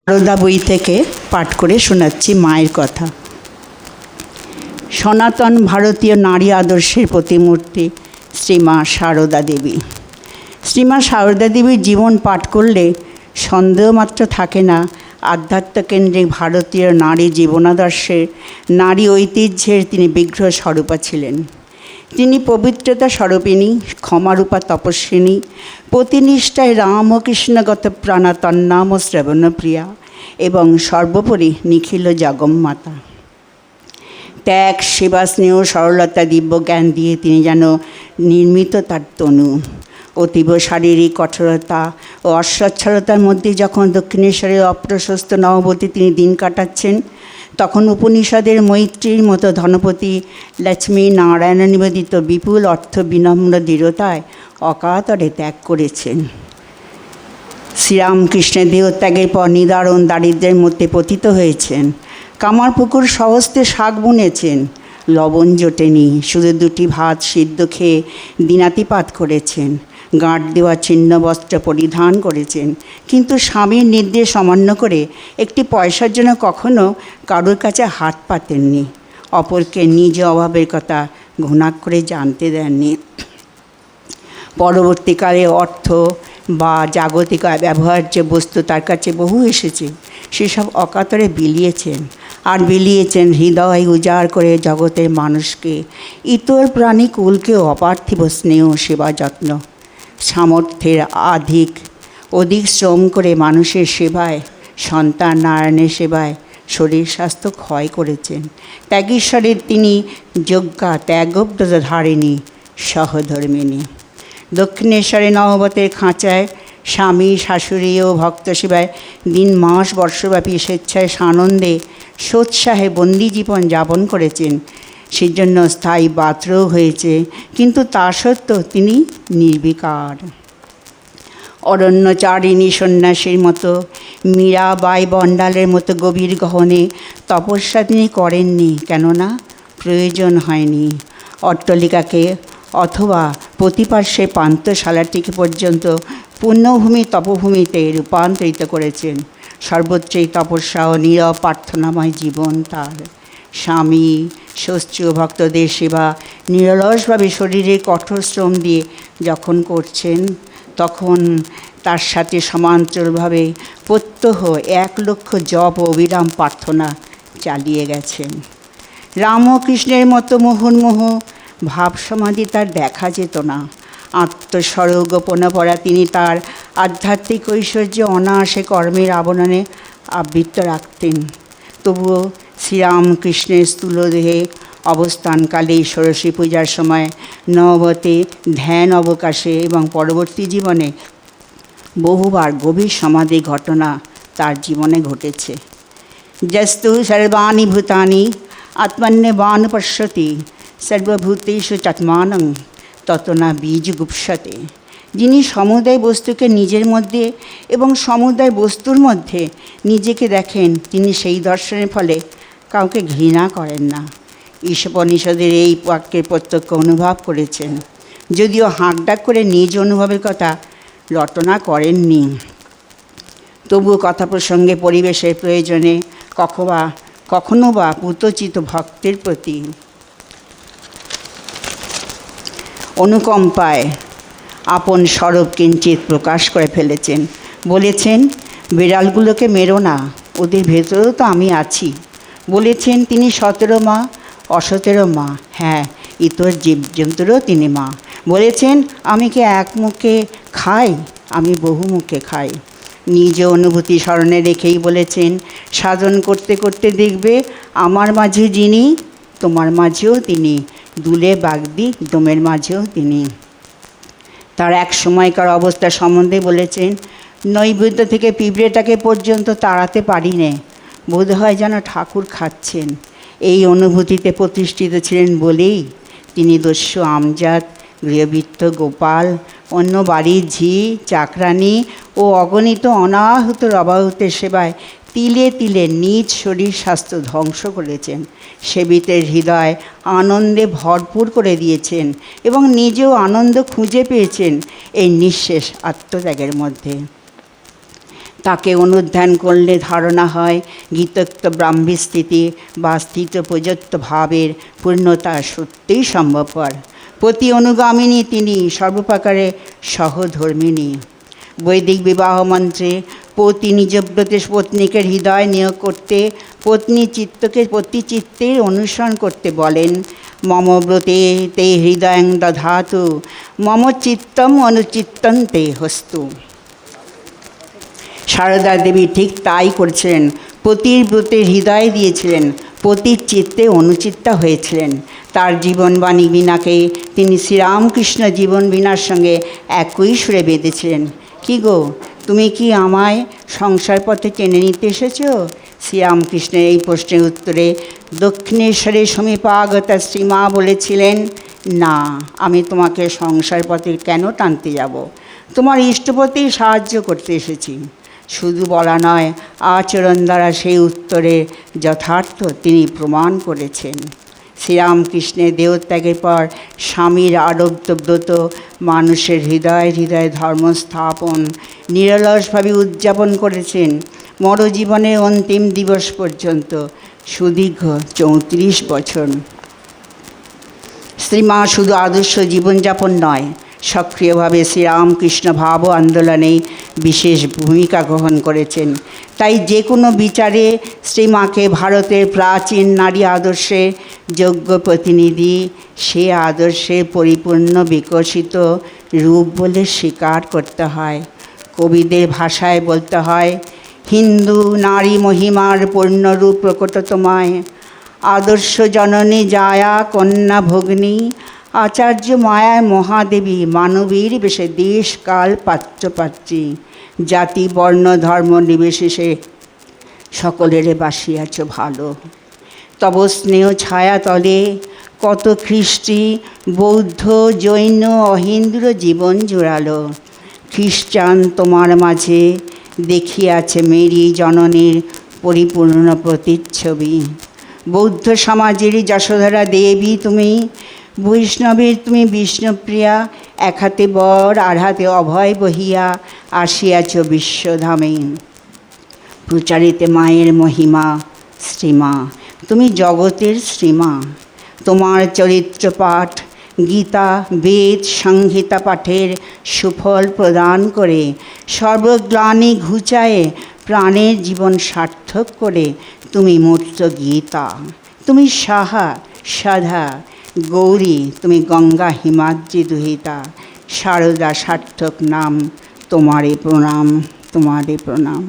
সারদা বই থেকে পাঠ করে শোনাচ্ছি মায়ের কথা। সনাতন ভারতীয় নারী আদর্শের প্রতিমূর্তি শ্রীমা সারদা দেবী। শ্রীমা সারদা দেবীর জীবন পাঠ করলে সন্দেহমাত্র থাকে না আধ্যাত্মকেন্দ্রিক ভারতীয় নারী জীবনাদর্শের, নারী ঐতিহ্যের তিনি বিগ্রহ স্বরূপা ছিলেন। তিনি পবিত্রতা স্বরূপিণী, ক্ষমারূপা তপস্বিনী, পতিনিষ্ঠায় রামকৃষ্ণগত প্রাণা তন্নাম শ্রবণপ্রিয়া এবং সর্বোপরি নিখিল জগন্মাতা। ত্যাগ, সেবা, স্নেহ, সরলতা, দিব্যজ্ঞান দিয়ে তিনি যেন নির্মিত তার তনু। অতীব শারীরিক কঠোরতা ও অস্বচ্ছলতার মধ্যে যখন দক্ষিণেশ্বরের অপ্রশস্ত নববতী তিনি দিন কাটাচ্ছেন, তখন উপনিষদের মৈত্রীর মতো ধনপতি লক্ষ্মী নারায়ণ নিবেদিত বিপুল অর্থ বিনম্র দৃঢ়তায় অকাতরে ত্যাগ করেছেন। শ্রীরামকৃষ্ণের দেহত্যাগের পর নিদারুণ দারিদ্র্যের মধ্যে পতিত হয়েছেন। কামারপুকুর স্বহস্তে শাক বুনেছেন, লবণ জোটেনি, শুধু দুটি ভাত সিদ্ধ খেয়ে দিনাতিপাত করেছেন। গাঁট দেওয়া ছিন্ন বস্ত্র পরিধান করেছেন, কিন্তু স্বামীর নির্দেশ অমান্য করে একটি পয়সার জন্য কখনো কারোর কাছে হাত পাতেননি। অপরকে নিজ অভাবের কথা ঘুণাক্ষরে জানতে দেননি। পরবর্তীকালে অর্থ বা জাগতিক ব্যবহার্য বস্তু তার কাছে বহু এসেছে, সেসব অকাতরে বিলিয়েছেন। আর বিলিয়েছেন হৃদয় উজাড় করে জগতের মানুষকে, ইতর প্রাণী কুলকে অপার্থিব স্নেহ, সেবা, যত্ন। সামর্থ্যের অধিক শ্রম করে মানুষের সেবায়, সন্তান নারায়ণের সেবায় শরীর স্বাস্থ্য ক্ষয় করেছেন। ত্যাগীশ্বরের তিনি যজ্ঞা ত্যাগব্রত ধারিণী, সহধর্মিণী। দক্ষিণেশ্বরে নববতের খাঁচায় স্বামী, শাশুড়ি ও ভক্ত সেবায় দিন মাস বর্ষব্যাপী স্বেচ্ছায় সানন্দে সোৎসাহে বন্দি জীবন যাপন করেছেন। সেজন্য স্থায়ী পাত্রও হয়েছে, কিন্তু তা সত্ত্বেও তিনি নির্বিকার। অরণ্যচারিণী সন্ন্যাসীর মতো, মীরাবাই বণ্ডালের মতো গভীর গহনে তপস্যা তিনি করেননি, কেননা প্রয়োজন হয়নি। অট্টালিকাকে অথবা প্রতিপার্শ্বের পান্থশালাটিকে পর্যন্ত পুণ্যভূমি তপভূমিতে রূপান্তরিত করেছেন। সর্বত্রই তপস্যা ও নীরব প্রার্থনাময় জীবন তার। স্বামী, শ্বশ্রু ভক্তদের সেবা নিরলসভাবে শরীরের কঠোর শ্রম দিয়ে যখন করছেন, তখন তার সাথে সমান্তরালভাবে প্রত্যহ 1,00,000 জপ ও অবিরাম প্রার্থনা চালিয়ে গেছেন। রামকৃষ্ণের মতো মুহুর্মুহু ভাবসমাধি তার দেখা যেত না। আত্মস্বরূপ গোপনে পড়া তিনি তার আধ্যাত্মিক ঐশ্বর্য অনায়াসে কর্মের আবরণে আবৃত রাখতেন। তবুও শ্রীরামকৃষ্ণের স্থূলদেহে অবস্থানকালে ষোড়শী পূজার সময়, নববতে ধ্যান অবকাশে এবং পরবর্তী জীবনে বহুবার গভীর সমাধির ঘটনা তার জীবনে ঘটেছে। যস্তু সর্বাণি ভূতানি আত্মন্যবানুপশ্যতি সর্বভূতেষু চাত্মানং তত না বীজগুপ্সতে। যিনি সমুদায় বস্তুকে নিজের মধ্যে এবং সমুদায় বস্তুর মধ্যে নিজেকে দেখেন, তিনি সেই দর্শনের ফলে কাউকে ঘৃণা করেন না। ঈশোপনিষদের এই বাক্যের প্রত্যক্ষ অনুভব করেছেন, যদিও হাঁকডাক করে নিজ অনুভবের কথা রটনা করেননি। তবুও কথা প্রসঙ্গে, পরিবেশের প্রয়োজনে, কখনো বা পুতচিত ভক্তের প্রতি অনুকম্পায় আপন স্বরূপ কিঞ্চিত প্রকাশ করে ফেলেছেন। বলেছেন, বিড়ালগুলোকে মেরো না, ওদের ভেতরেও তো আমি আছি। বলেছেন তিনি 17 মা, অ17 মা, হ্যাঁ, ইতর জীবজন্তুরও তিনি মা। বলেছেন, আমি কি এক মুখে খাই, আমি বহু মুখে খাই। নিজ অনুভূতি স্মরণে রেখেই বলেছেন, সাধন করতে করতে দেখবে আমার মাঝে যিনি, তোমার মাঝেও তিনি, দুলে বাগদি দমের মাঝেও তিনি। তার এক সময়কার অবস্থা সম্বন্ধে বলেছেন, নৈবেদ্য থেকে পিঁপড়েটাকে পর্যন্ত তাড়াতে পারি নে, বোধ হয় যেন ঠাকুর খাচ্ছেন। এই অনুভূতিতে প্রতিষ্ঠিত ছিলেন বলেই তিনি দস্যু আমজাদ, গৃহবৃত্ত গোপাল, অন্য বাড়ির ঝি, চাকরানি ও অগণিত অনাহুত অবাহুতের সেবায় তিলে তিলে নিজ শরীর স্বাস্থ্য ধ্বংস করেছেন। সেবিতের হৃদয় আনন্দে ভরপুর করে দিয়েছেন এবং নিজেও আনন্দ খুঁজে পেয়েছেন এই নিঃশেষ আত্মত্যাগের মধ্যে। তাকে অনুধ্যান করলে ধারণা হয় গীতোক্ত ব্রাহ্মী স্থিতি বা স্থিত প্রযুক্ত ভাবের পূর্ণতা সত্যিই সম্ভবপর। পতি অনুগামিনী তিনি, সর্বপ্রকারে সহধর্মিণী। বৈদিক বিবাহ মন্ত্রে পতি নিজব্রতে পত্নীকে হৃদয় নিয়োগ করতে, পত্নী চিত্তকে পতি চিত্তের অনুসরণ করতে বলেন। মম ব্রতে তে হৃদয়ং দধাতু, মম চিত্তম অনুচিত্তং তে হস্তু। সারদা দেবী ঠিক তাই করেছিলেন। পতির ব্রতে হৃদয় দিয়েছিলেন, পতির চিত্তে অনুচিত্তা হয়েছিলেন। তার জীবনবাণী বীণাকে তিনি শ্রীরামকৃষ্ণ জীবন বীণার সঙ্গে একই সুরে বেঁধেছিলেন। কি গো, তুমি কি আমায় সংসার পথে টেনে নিতে এসেছ? শ্রীরামকৃষ্ণের এই প্রশ্নের উত্তরে দক্ষিণেশ্বরের সমীপাগতা শ্রীমা বলেছিলেন, না, আমি তোমাকে সংসার পথে কেন টানতে যাব? তোমার ইষ্টপতি সাহায্য করতে এসেছি। শুধু বলা নয়, আচরণ দ্বারা সেই উত্তরে যথার্থ তিনি প্রমাণ করেছেন। শ্রীরামকৃষ্ণের দেহত্যাগের পর স্বামীর আরব্ধ ব্রত মানুষের হৃদয় হৃদয়ে ধর্ম স্থাপন নিরলসভাবে উদযাপন করেছেন মরজীবনের অন্তিম দিবস পর্যন্ত, সুদীর্ঘ 34 বছর। শ্রীমা শুধু আদর্শ জীবনযাপন নয়, সক্রিয়ভাবে শ্রীরামকৃষ্ণ ভাব আন্দোলনে বিশেষ ভূমিকা গ্রহণ করেছেন। তাই যে কোনো বিচারে শ্রীমাকে ভারতের প্রাচীন নারী আদর্শে যোগ্য প্রতিনিধি, সে আদর্শে পরিপূর্ণ বিকশিত রূপ বলে স্বীকার করতে হয়। কবিদের ভাষায় বলতে হয়, হিন্দু নারী মহিমার পূর্ণরূপ প্রকট তোমায়, আদর্শ জননী জায়া কন্যা ভগ্নী, আচার্য মায়ায় মহাদেবী, মানবীর বেশে দেশ কাল পাত্রপাত্রী, জাতি বর্ণ ধর্ম নির্বিশেষে সকলের বাসিয়াছ ভালো। তব স্নেহ ছায়া তলে কত খ্রিস্টি বৌদ্ধ জৈন অহিন্দুর জীবন জোড়ালো। খ্রিস্টান তোমার মাঝে দেখিয়াছে মেরি জননীর পরিপূর্ণ প্রতিচ্ছবি। বৌদ্ধ সমাজের যশোধরা দেবী তুমি, বৈষ্ণবের তুমি বিষ্ণুপ্রিয়া, এক হাতে বর আর হাতে অভয় বহিয়া আসিয়াছ বিশ্বধামে। প্রচারিতে মায়ের মহিমা শ্রীমা, তুমি জগতের শ্রীমা। তোমার চরিত্র পাঠ গীতা বেদ সংহিতা পাঠের সুফল প্রদান করে, সর্বগ্লানি ঘুচায়ে প্রাণের জীবন সার্থক করে তুমি মূর্ত গীতা। তুমি সাহা সাধা গৌরী, তুমি গঙ্গা হিমাদ্রি দুহিতা। সারদা সার্থক নাম, তোমারে প্রণাম, তোমারে প্রণাম।